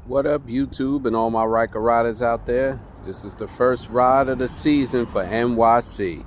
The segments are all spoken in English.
What up, YouTube and all my Ryker riders out there? This is the first ride of the season for NYC.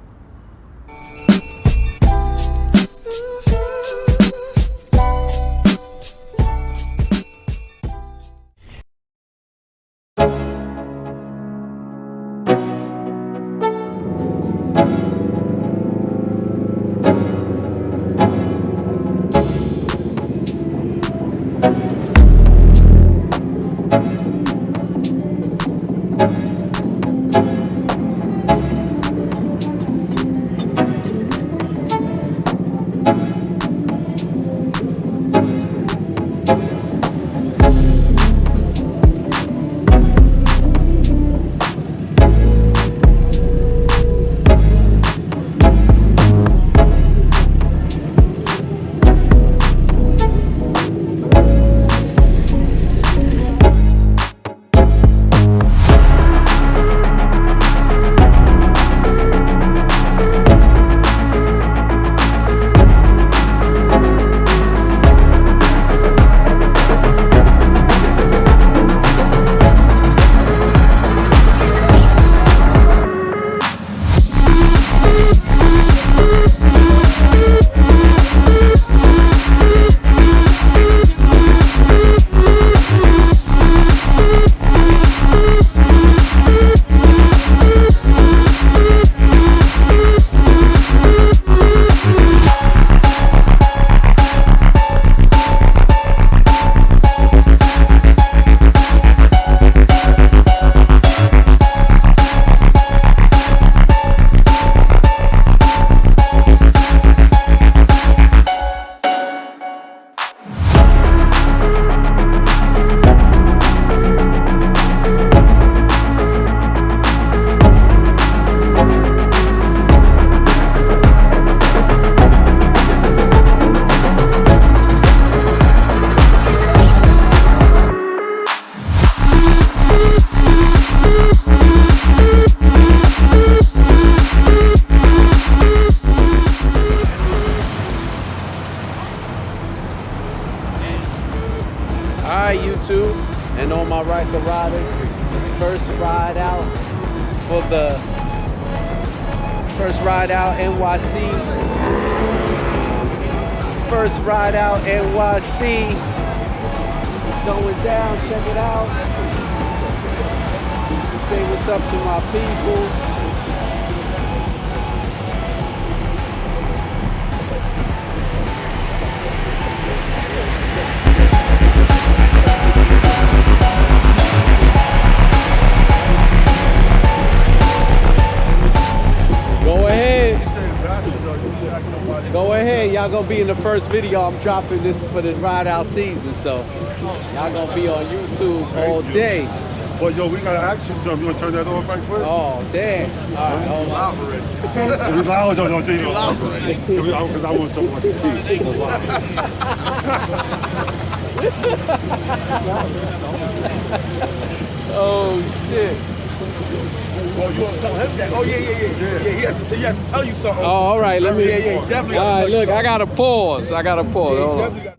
Alright, YouTube and all my Ryker riders, first ride out for the first ride out NYC. First ride out NYC. It's going down, check it out. Say what's up to my people. Go ahead, y'all gonna be in the first video. I'm dropping this for the ride out season, so y'all gonna be on YouTube all day. Well, yo, we gotta ask you something. You wanna turn that off right quick? Oh, damn. All right, hold on. Because I want to talk about the teeth. Oh, shit. Oh, you want to tell him that? Oh, yeah. He has to tell you something. Oh, all right, let me. Yeah, definitely. All right, look, I gotta pause. Yeah,